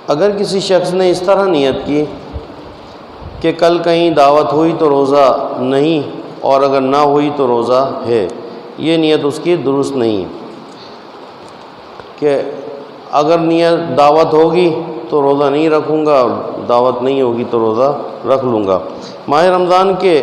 اگر کسی شخص نے اس طرح نیت کی کہ کل کہیں دعوت ہوئی تو روزہ نہیں اور اگر نہ ہوئی تو روزہ ہے، یہ نیت اس کی درست نہیں ہے کہ اگر نیت دعوت ہوگی تو روزہ نہیں رکھوں گا اور دعوت نہیں ہوگی تو روزہ رکھ لوں گا۔ ماہ رمضان کے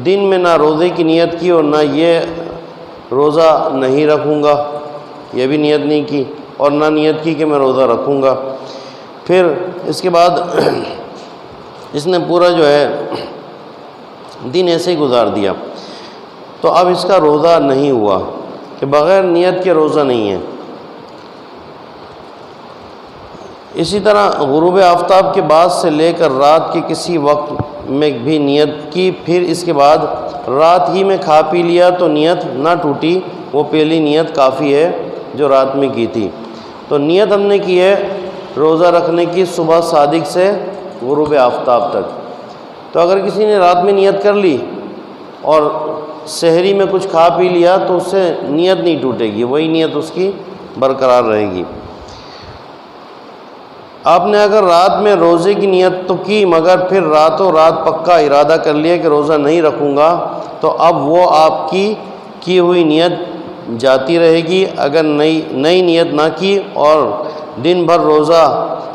دن میں نہ روزے کی نیت کی اور نہ یہ روزہ نہیں رکھوں گا، یہ بھی نیت نہیں کی، اور نہ نیت کی کہ میں روزہ رکھوں گا۔ پھر اس کے بعد اس نے پورا جو ہے دن ایسے ہی گزار دیا، تو اب اس کا روزہ نہیں ہوا کہ بغیر نیت کے روزہ نہیں ہے۔ اسی طرح غروب آفتاب کے بعد سے لے کر رات کے کسی وقت میں بھی نیت کی، پھر اس کے بعد رات ہی میں کھا پی لیا تو نیت نہ ٹوٹی، وہ پہلی نیت کافی ہے جو رات میں کی تھی۔ تو نیت ہم نے کی ہے روزہ رکھنے کی صبح صادق سے غروب آفتاب تک۔ تو اگر کسی نے رات میں نیت کر لی اور سحری میں کچھ کھا پی لیا تو اس سے نیت نہیں ٹوٹے گی، وہی نیت اس کی برقرار رہے گی۔ آپ نے اگر رات میں روزے کی نیت تو کی مگر پھر راتوں رات پکا ارادہ کر لیا کہ روزہ نہیں رکھوں گا، تو اب وہ آپ کی ہوئی نیت جاتی رہے گی۔ اگر نئی نیت نہ کی اور دن بھر روزہ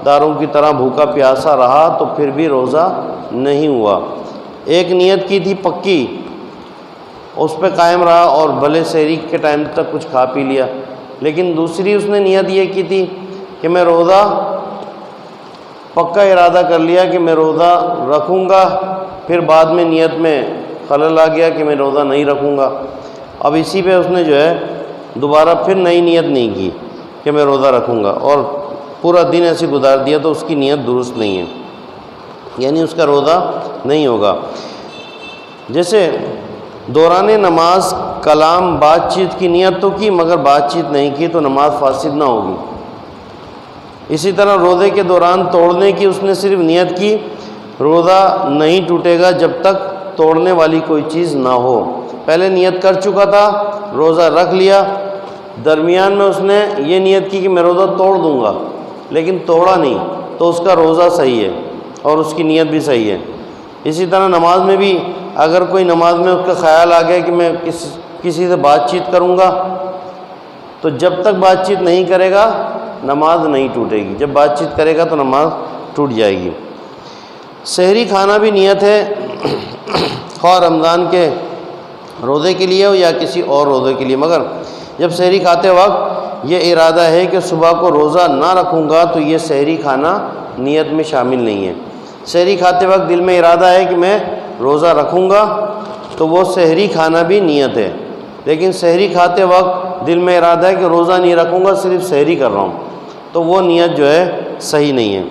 داروں کی طرح بھوکا پیاسا رہا تو پھر بھی روزہ نہیں ہوا۔ ایک نیت کی تھی پکی، اس پہ قائم رہا اور بھلے سحری کے ٹائم تک کچھ کھا پی لیا، لیکن دوسری اس نے نیت یہ کی تھی کہ میں روزہ پکا ارادہ کر لیا کہ میں روزہ رکھوں گا، پھر بعد میں نیت میں خلل آ گیا کہ میں روزہ نہیں رکھوں گا، اب اسی پہ اس نے جو ہے دوبارہ پھر نئی نیت نہیں کی کہ میں روزہ رکھوں گا اور پورا دن ایسے گزار دیا، تو اس کی نیت درست نہیں ہے، یعنی اس کا روزہ نہیں ہوگا۔ جیسے دوران نماز کلام بات چیت کی نیت تو کی مگر بات چیت نہیں کی تو نماز فاسد نہ ہوگی۔ اسی طرح روزے کے دوران توڑنے کی اس نے صرف نیت کی، روزہ نہیں ٹوٹے گا جب تک توڑنے والی کوئی چیز نہ ہو۔ پہلے نیت کر چکا تھا، روزہ رکھ لیا، درمیان میں اس نے یہ نیت کی کہ میں روزہ توڑ دوں گا لیکن توڑا نہیں، تو اس کا روزہ صحیح ہے اور اس کی نیت بھی صحیح ہے۔ اسی طرح نماز میں بھی اگر کوئی نماز میں اس کا خیال آ گیا کہ میں کسی سے بات چیت کروں گا، تو جب تک بات چیت نہیں کرے گا نماز نہیں ٹوٹے گی، جب بات چیت کرے گا تو نماز ٹوٹ جائے گی۔ سحری کھانا بھی نیت ہے، خواہ رمضان کے روزے کے لیے ہو یا کسی اور روزے کے لیے، مگر جب سحری کھاتے وقت یہ ارادہ ہے کہ صبح کو روزہ نہ رکھوں گا تو یہ سحری کھانا نیت میں شامل نہیں ہے۔ سحری کھاتے وقت دل میں ارادہ ہے کہ میں روزہ رکھوں گا تو وہ سحری کھانا بھی نیت ہے، لیکن سحری کھاتے وقت دل میں ارادہ ہے کہ روزہ نہیں رکھوں گا، صرف سحری کر رہا ہوں، تو وہ نیت جو ہے صحیح نہیں ہے۔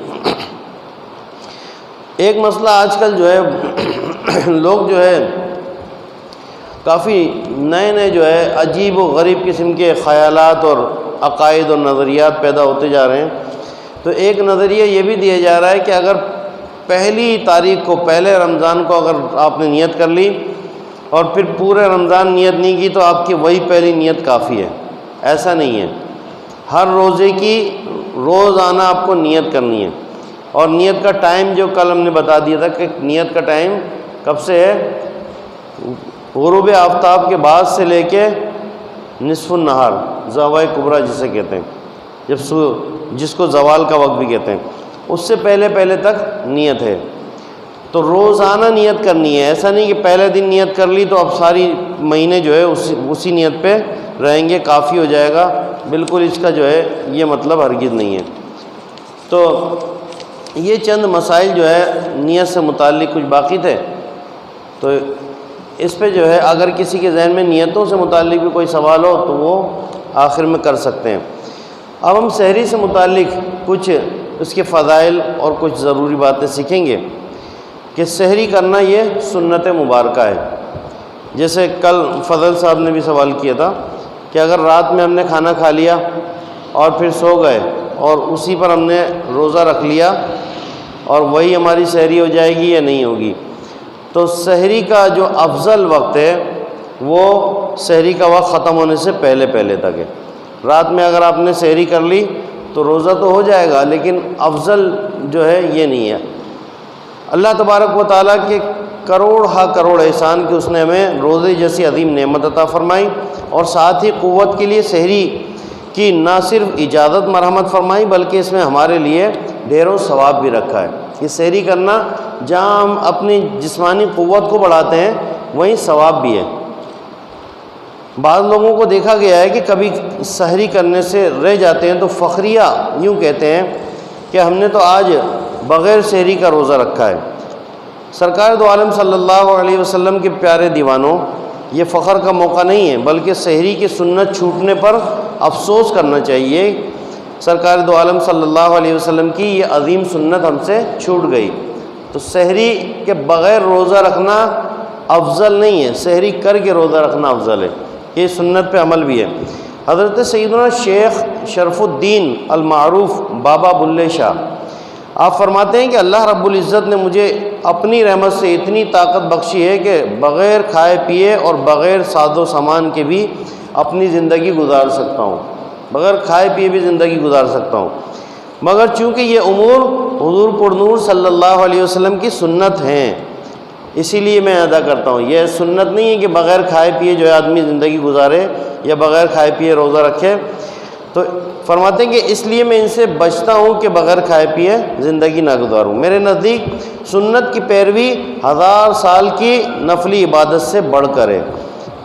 ایک مسئلہ آج کل جو ہے لوگ جو ہے کافی نئے جو ہے عجیب و غریب قسم کے خیالات اور عقائد اور نظریات پیدا ہوتے جا رہے ہیں۔ تو ایک نظریہ یہ بھی دیا جا رہا ہے کہ اگر پہلی تاریخ کو، پہلے رمضان کو اگر آپ نے نیت کر لی اور پھر پورے رمضان نیت نہیں کی تو آپ کی وہی پہلی نیت کافی ہے۔ ایسا نہیں ہے، ہر روزے کی روزانہ آپ کو نیت کرنی ہے، اور نیت کا ٹائم جو کل ہم نے بتا دیا تھا کہ نیت کا ٹائم کب سے ہے، غروب آفتاب کے بعد سے لے کے نصف النہار، زوال کبریٰ جسے کہتے ہیں، جس کو زوال کا وقت بھی کہتے ہیں، اس سے پہلے تک نیت ہے۔ تو روزانہ نیت کرنی ہے، ایسا نہیں کہ پہلے دن نیت کر لی تو اب ساری مہینے جو ہے اسی نیت پہ رہیں گے، کافی ہو جائے گا، بالکل اس کا جو ہے یہ مطلب ہرگز نہیں ہے۔ تو یہ چند مسائل جو ہے نیت سے متعلق کچھ باقی تھے، تو اس پہ جو ہے اگر کسی کے ذہن میں نیتوں سے متعلق بھی کوئی سوال ہو تو وہ آخر میں کر سکتے ہیں۔ اب ہم سحری سے متعلق کچھ اس کے فضائل اور کچھ ضروری باتیں سیکھیں گے کہ سحری کرنا یہ سنت مبارکہ ہے۔ جیسے کل فضل صاحب نے بھی سوال کیا تھا کہ اگر رات میں ہم نے کھانا کھا لیا اور پھر سو گئے اور اسی پر ہم نے روزہ رکھ لیا اور وہی ہماری سحری ہو جائے گی یا نہیں ہوگی؟ تو سحری کا جو افضل وقت ہے وہ سحری کا وقت ختم ہونے سے پہلے تک ہے۔ رات میں اگر آپ نے سحری کر لی تو روزہ تو ہو جائے گا، لیکن افضل جو ہے یہ نہیں ہے۔ اللہ تبارک و تعالیٰ کے کروڑ ہا کروڑ احسان کہ اس نے ہمیں روزے جیسی عظیم نعمت عطا فرمائی، اور ساتھ ہی قوت کے لیے سحری کی نہ صرف اجازت مرحمت فرمائی بلکہ اس میں ہمارے لیے ڈھیروں ثواب بھی رکھا ہے۔ یہ سحری کرنا جہاں ہم اپنی جسمانی قوت کو بڑھاتے ہیں وہیں ثواب بھی ہے۔ بعض لوگوں کو دیکھا گیا ہے کہ کبھی سحری کرنے سے رہ جاتے ہیں تو فخریہ یوں کہتے ہیں کہ ہم نے تو آج بغیر سحری کا روزہ رکھا ہے۔ سرکار دو عالم صلی اللہ علیہ وسلم کے پیارے دیوانوں، یہ فخر کا موقع نہیں ہے بلکہ سحری کی سنت چھوٹنے پر افسوس کرنا چاہیے۔ سرکار دو عالم صلی اللہ علیہ وسلم کی یہ عظیم سنت ہم سے چھوٹ گئی۔ تو سحری کے بغیر روزہ رکھنا افضل نہیں ہے، سحری کر کے روزہ رکھنا افضل ہے، یہ سنت پہ عمل بھی ہے۔ حضرت سیدنا شیخ شرف الدین المعروف بابا بلے شاہ آپ فرماتے ہیں کہ اللہ رب العزت نے مجھے اپنی رحمت سے اتنی طاقت بخشی ہے کہ بغیر کھائے پیے اور بغیر ساز و سامان کے بھی اپنی زندگی گزار سکتا ہوں، بغیر کھائے پیے بھی زندگی گزار سکتا ہوں، مگر چونکہ یہ امور حضور پرنور صلی اللہ علیہ وسلم کی سنت ہیں اسی لیے میں ادا کرتا ہوں۔ یہ سنت نہیں ہے کہ بغیر کھائے پیے جو ہے آدمی زندگی گزارے یا بغیر کھائے پیے روزہ رکھے۔ تو فرماتے ہیں کہ اس لیے میں ان سے بچتا ہوں کہ بغیر کھائے پیے زندگی نہ گزاروں۔ میرے نزدیک سنت کی پیروی 1000 سال کی نفلی عبادت سے بڑھ کر ہے۔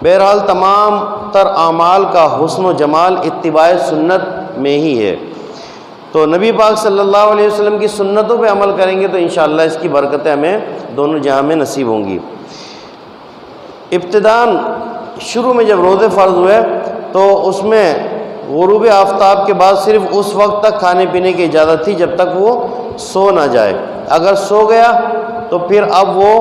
بہرحال تمام تر اعمال کا حسن و جمال اتباع سنت میں ہی ہے۔ تو نبی پاک صلی اللہ علیہ وسلم کی سنتوں پہ عمل کریں گے تو انشاءاللہ اس کی برکتیں ہمیں دونوں جہاں میں نصیب ہوں گی۔ ابتداً شروع میں جب روزے فرض ہوئے تو اس میں غروب آفتاب کے بعد صرف اس وقت تک کھانے پینے کی اجازت تھی جب تک وہ سو نہ جائے۔ اگر سو گیا تو پھر اب وہ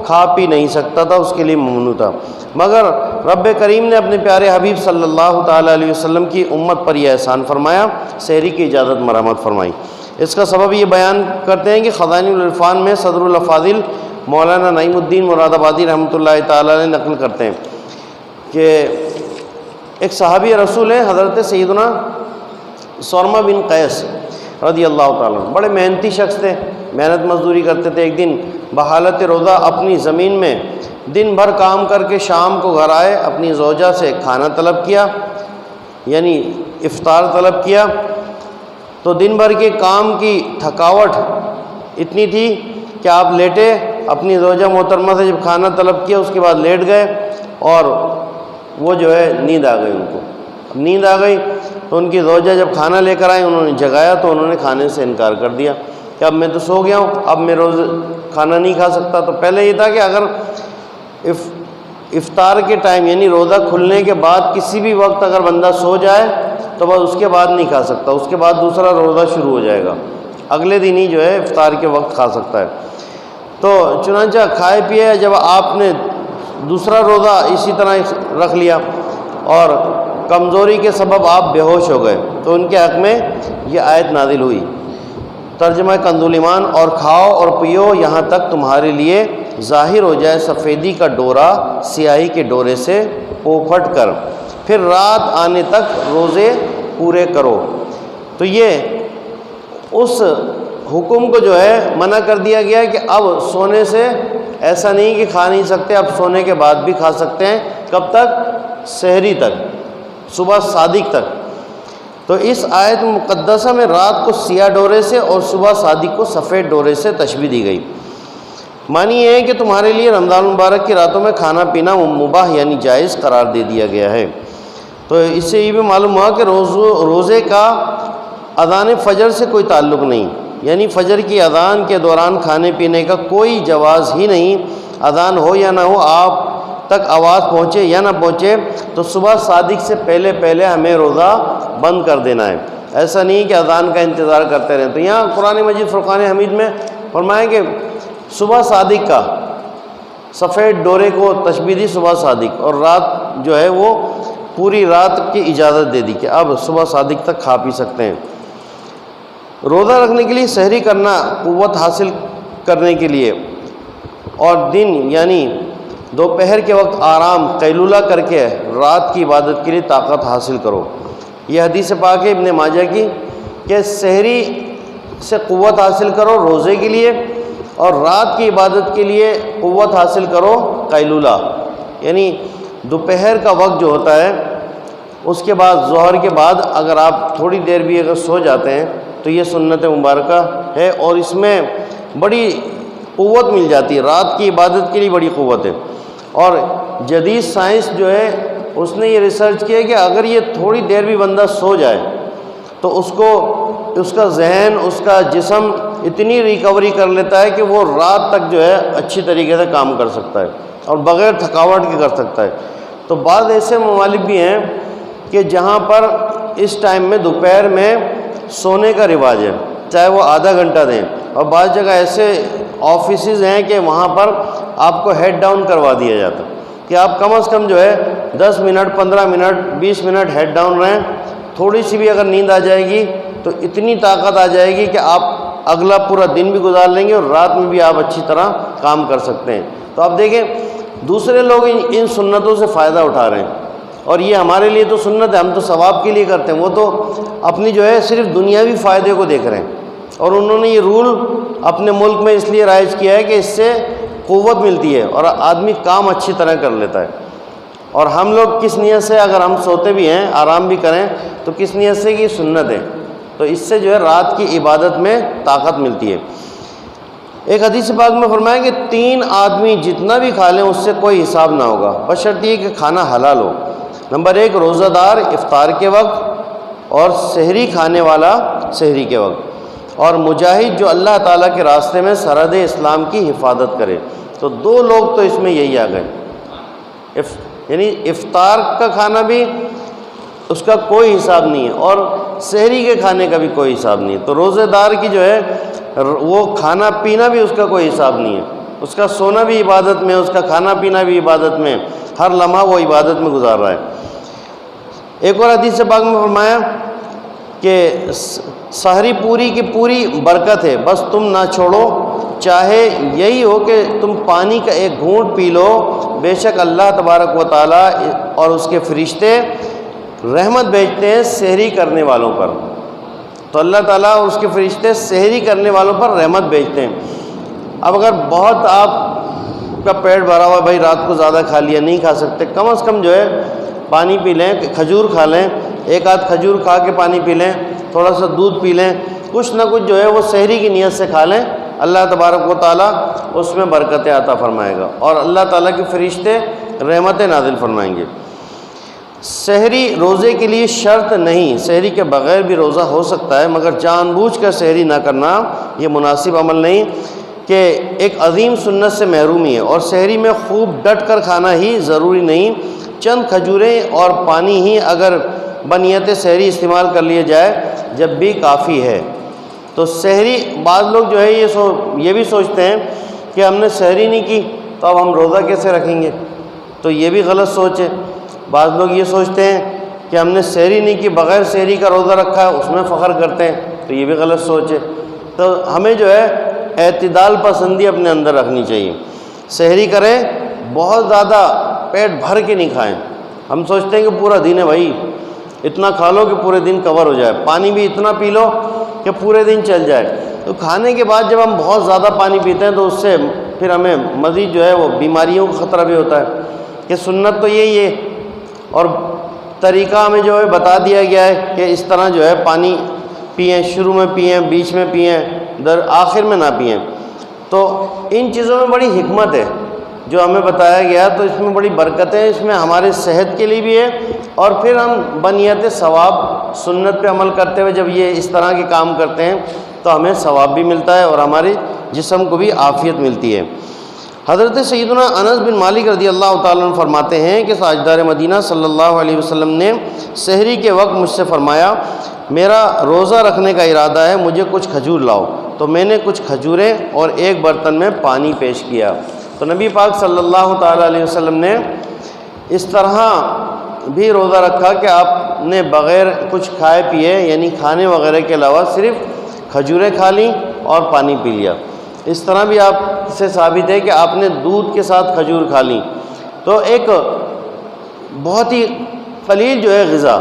کھا پی نہیں سکتا تھا، اس کے لیے ممنوع تھا۔ مگر رب کریم نے اپنے پیارے حبیب صلی اللہ تعالیٰ علیہ وسلم کی امت پر یہ احسان فرمایا، سحری کی اجازت مرحمت فرمائی۔ اس کا سبب یہ بیان کرتے ہیں کہ خزائن العرفان میں صدر الافاضل مولانا نعیم الدین مراد آبادی رحمۃ اللہ تعالیٰ نے نقل کرتے ہیں کہ ایک صحابی رسول ہیں حضرت سیدنا سورما بن قیس رضی اللہ تعالیٰ عنہ، بڑے محنتی شخص تھے، محنت مزدوری کرتے تھے۔ ایک دن بحالت روزہ اپنی زمین میں دن بھر کام کر کے شام کو گھر آئے، اپنی زوجہ سے کھانا طلب کیا، یعنی افطار طلب کیا۔ تو دن بھر کے کام کی تھکاوٹ اتنی تھی کہ آپ لیٹے، اپنی زوجہ محترمہ سے جب کھانا طلب کیا اس کے بعد لیٹ گئے اور وہ جو ہے نیند آ گئی ان کو۔ اب نیند آ گئی تو ان کی زوجہ جب کھانا لے کر آئیں انہوں نے جگایا تو انہوں نے کھانے سے انکار کر دیا کہ اب میں تو سو گیا ہوں، اب میں روز کھانا نہیں کھا سکتا۔ تو پہلے یہ تھا کہ اگر افطار کے ٹائم یعنی روزہ کھلنے کے بعد کسی بھی وقت اگر بندہ سو جائے تو بس اس کے بعد نہیں کھا سکتا، اس کے بعد دوسرا روزہ شروع ہو جائے گا، اگلے دن ہی جو ہے افطار کے وقت کھا سکتا ہے۔ تو چنانچہ کھائے پیے جب آپ نے دوسرا روزہ اسی طرح رکھ لیا اور کمزوری کے سبب آپ بے ہوش ہو گئے تو ان کے حق میں یہ آیت نازل ہوئی، ترجمہ کنز الایمان، اور کھاؤ اور پیو یہاں تک تمہارے لیے ظاہر ہو جائے سفیدی کا ڈورا سیاہی کے ڈورے سے پوپھٹ کر، پھر رات آنے تک روزے پورے کرو۔ تو یہ اس حکم کو جو ہے منع کر دیا گیا ہے کہ اب سونے سے ایسا نہیں کہ کھا نہیں سکتے، اب سونے کے بعد بھی کھا سکتے ہیں۔ کب تک؟ سحری تک، صبح صادق تک۔ تو اس آیت مقدسہ میں رات کو سیاہ ڈورے سے اور صبح صادق کو سفید ڈورے سے تشبیہ دی گئی۔ معنی یہ ہے کہ تمہارے لیے رمضان مبارک کی راتوں میں کھانا پینا مباح یعنی جائز قرار دے دیا گیا ہے۔ تو اس سے یہ بھی معلوم ہوا کہ روزے کا اذان فجر سے کوئی تعلق نہیں، یعنی فجر کی اذان کے دوران کھانے پینے کا کوئی جواز ہی نہیں۔ اذان ہو یا نہ ہو، آپ تک آواز پہنچے یا نہ پہنچے تو صبح صادق سے پہلے ہمیں روزہ بند کر دینا ہے۔ ایسا نہیں کہ اذان کا انتظار کرتے رہیں۔ تو یہاں قرآن مجید فرقان حمید میں فرمایا کہ صبح صادق کا سفید ڈورے کو تشبیہ دی صبح صادق، اور رات جو ہے وہ پوری رات کی اجازت دے دی کہ اب صبح صادق تک کھا پی سکتے ہیں۔ روزہ رکھنے کے لیے سحری کرنا قوت حاصل کرنے کے لیے، اور دن یعنی دوپہر کے وقت آرام قیلولہ کر کے رات کی عبادت کے لیے طاقت حاصل کرو۔ یہ حدیث پاک ہے ابن ماجہ کی کہ سحری سے قوت حاصل کرو روزے کے لیے، اور رات کی عبادت کے لیے قوت حاصل کرو قیلولہ، یعنی دوپہر کا وقت جو ہوتا ہے اس کے بعد ظہر کے بعد اگر آپ تھوڑی دیر بھی اگر سو جاتے ہیں تو یہ سنت مبارکہ ہے، اور اس میں بڑی قوت مل جاتی ہے، رات کی عبادت کے لیے بڑی قوت ہے۔ اور جدید سائنس جو ہے اس نے یہ ریسرچ کیا کہ اگر یہ تھوڑی دیر بھی بندہ سو جائے تو اس کو اس کا ذہن، اس کا جسم اتنی ریکوری کر لیتا ہے کہ وہ رات تک جو ہے اچھی طریقے سے کام کر سکتا ہے اور بغیر تھکاوٹ کے کر سکتا ہے۔ تو بعض ایسے ممالک بھی ہیں کہ جہاں پر اس ٹائم میں دوپہر میں سونے کا رواج ہے، چاہے وہ آدھا گھنٹہ دیں، اور بعض جگہ ایسے آفیسز ہیں کہ وہاں پر آپ کو ہیڈ ڈاؤن کروا دیا جاتا ہے کہ آپ کم از کم جو ہے 10 minute 15 minute 20 minute head down رہیں، تھوڑی سی بھی اگر نیند آ جائے گی تو اتنی طاقت آ جائے گی کہ آپ اگلا پورا دن بھی گزار لیں گے اور رات میں بھی آپ اچھی طرح کام کر سکتے ہیں۔ تو آپ دیکھیں دوسرے لوگ ان سنتوں سے فائدہ اٹھا رہے ہیں، اور یہ ہمارے لیے تو سنت ہے، ہم تو ثواب کے لیے کرتے ہیں، وہ تو اپنی جو ہے صرف دنیاوی فائدے کو دیکھ رہے ہیں، اور انہوں نے یہ رول اپنے ملک میں اس لیے رائج کیا ہے کہ اس سے قوت ملتی ہے اور آدمی کام اچھی طرح کر لیتا ہے۔ اور ہم لوگ کس نیت سے اگر ہم سوتے بھی ہیں آرام بھی کریں تو کس نیت سے کہ سنت ہے، تو اس سے جو ہے رات کی عبادت میں طاقت ملتی ہے۔ ایک حدیث پاک میں فرمایا کہ 3 آدمی جتنا بھی کھا لیں اس سے کوئی حساب نہ ہوگا، بشرط یہ کہ کھانا حلال ہو۔ نمبر 1 روزہ دار افطار کے وقت، اور سحری کھانے والا سحری کے وقت، اور مجاہد جو اللہ تعالیٰ کے راستے میں سرحد اسلام کی حفاظت کرے۔ تو 2 لوگ تو اس میں یہی آ گئے، یعنی افطار کا کھانا بھی اس کا کوئی حساب نہیں ہے اور سحری کے کھانے کا بھی کوئی حساب نہیں ہے۔ تو روزہ دار کی جو ہے وہ کھانا پینا بھی اس کا کوئی حساب نہیں ہے، اس کا سونا بھی عبادت میں، اس کا کھانا پینا بھی عبادت میں، ہر لمحہ وہ عبادت میں گزار رہا ہے۔ ایک اور حدیث پاک میں فرمایا کہ سحری پوری کی پوری برکت ہے، بس تم نہ چھوڑو، چاہے یہی ہو کہ تم پانی کا ایک گھونٹ پی لو، بے شک اللہ تبارک و تعالیٰ اور اس کے فرشتے رحمت بھیجتے ہیں سحری کرنے والوں پر۔ تو اللہ تعالیٰ اور اس کے فرشتے سحری کرنے والوں پر رحمت بھیجتے ہیں۔ اب اگر بہت آپ کا پیٹ بھرا ہوا، بھائی رات کو زیادہ کھا لیا، نہیں کھا سکتے، کم از کم جو ہے پانی پی لیں، کھجور کھا لیں، ایک آدھ کھجور کھا کے پانی پی لیں، تھوڑا سا دودھ پی لیں، کچھ نہ کچھ جو ہے وہ سحری کی نیت سے کھا لیں، اللہ تبارک و تعالیٰ اس میں برکتیں عطا فرمائے گا اور اللہ تعالیٰ کے فرشتے رحمتیں نازل فرمائیں گے۔ سحری روزے کے لیے شرط نہیں، سحری کے بغیر بھی روزہ ہو سکتا ہے، مگر جان بوجھ کر سحری نہ کرنا یہ مناسب عمل نہیں کہ ایک عظیم سنت سے محرومی ہے، اور سحری میں خوب ڈٹ کر کھانا ہی ضروری نہیں، چند کھجوریں اور پانی ہی اگر بنیت سحری استعمال کر لیے جائے جب بھی کافی ہے۔ تو سحری بعض لوگ جو ہے یہ بھی سوچتے ہیں کہ ہم نے سحری نہیں کی تو اب ہم روزہ کیسے رکھیں گے، تو یہ بھی غلط سوچ ہے۔ بعض لوگ یہ سوچتے ہیں کہ ہم نے سحری نہیں کی، بغیر سحری کا روزہ رکھا ہے، اس میں فخر کرتے ہیں، تو یہ بھی غلط سوچ ہے۔ تو ہمیں جو ہے اعتدال پسندی اپنے اندر رکھنی چاہیے۔ سحری کریں، بہت زیادہ پیٹ بھر کے نہیں کھائیں۔ ہم سوچتے ہیں کہ پورا دن ہے بھائی، اتنا کھا لو کہ پورے دن کور ہو جائے، پانی بھی اتنا پی لو کہ پورے دن چل جائے۔ تو کھانے کے بعد جب ہم بہت زیادہ پانی پیتے ہیں تو اس سے پھر ہمیں مزید جو ہے وہ بیماریوں کا خطرہ بھی ہوتا ہے، کہ سنت تو یہی ہے اور طریقہ ہمیں جو ہے بتا دیا گیا ہے کہ اس طرح جو ہے پانی پئیں، شروع میں پئیں، بیچ میں پئیں، آخر میں نہ پئیں۔ تو ان چیزوں میں بڑی حکمت ہے جو ہمیں بتایا گیا، تو اس میں بڑی برکت ہے، اس میں ہمارے صحت کے لیے بھی ہے، اور پھر ہم بنیت ثواب سنت پہ عمل کرتے ہوئے جب یہ اس طرح کے کام کرتے ہیں تو ہمیں ثواب بھی ملتا ہے اور ہمارے جسم کو بھی عافیت ملتی ہے۔ حضرت سیدنا انس بن مالک رضی اللہ تعالیٰ عنہ فرماتے ہیں کہ تاجدار مدینہ صلی اللہ علیہ وسلم نے سحری کے وقت مجھ سے فرمایا، میرا روزہ رکھنے کا ارادہ ہے، مجھے کچھ کھجور لاؤ۔ تو میں نے کچھ کھجوریں اور ایک برتن میں پانی پیش کیا۔ تو نبی پاک صلی اللہ تعالیٰ علیہ وسلم نے اس طرح بھی روزہ رکھا کہ آپ نے بغیر کچھ کھائے پیے، یعنی کھانے وغیرہ کے علاوہ صرف کھجوریں کھا لیں اور پانی پی لیا۔ اس طرح بھی آپ سے ثابت ہے کہ آپ نے دودھ کے ساتھ کھجور کھا لیں، تو ایک بہت ہی قلیل جو ہے غذا،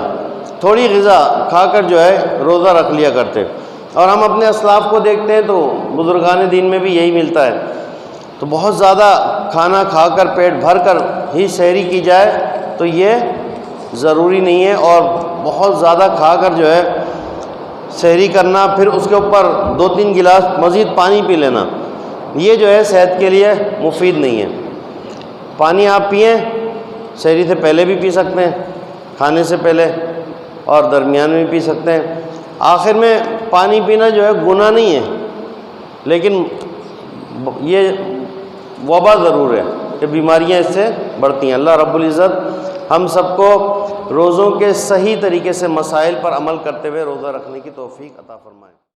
تھوڑی غذا کھا کر جو ہے روزہ رکھ لیا کرتے، اور ہم اپنے اسلاف کو دیکھتے ہیں تو بزرگان دین میں بھی یہی ملتا ہے، تو بہت زیادہ کھانا کھا کر پیٹ بھر کر ہی سحری کی جائے تو یہ ضروری نہیں ہے، اور بہت زیادہ کھا کر جو ہے سحری کرنا پھر اس کے اوپر 2-3 گلاس مزید پانی پی لینا، یہ جو ہے صحت کے لیے مفید نہیں ہے۔ پانی آپ پئیں، سحری سے پہلے بھی پی سکتے ہیں، کھانے سے پہلے اور درمیان میں بھی پی سکتے ہیں۔ آخر میں پانی پینا جو ہے گناہ نہیں ہے، لیکن یہ وبا ضرور ہے کہ بیماریاں اس سے بڑھتی ہیں۔ اللہ رب العزت ہم سب کو روزوں کے صحیح طریقے سے مسائل پر عمل کرتے ہوئے روزہ رکھنے کی توفیق عطا فرمائے۔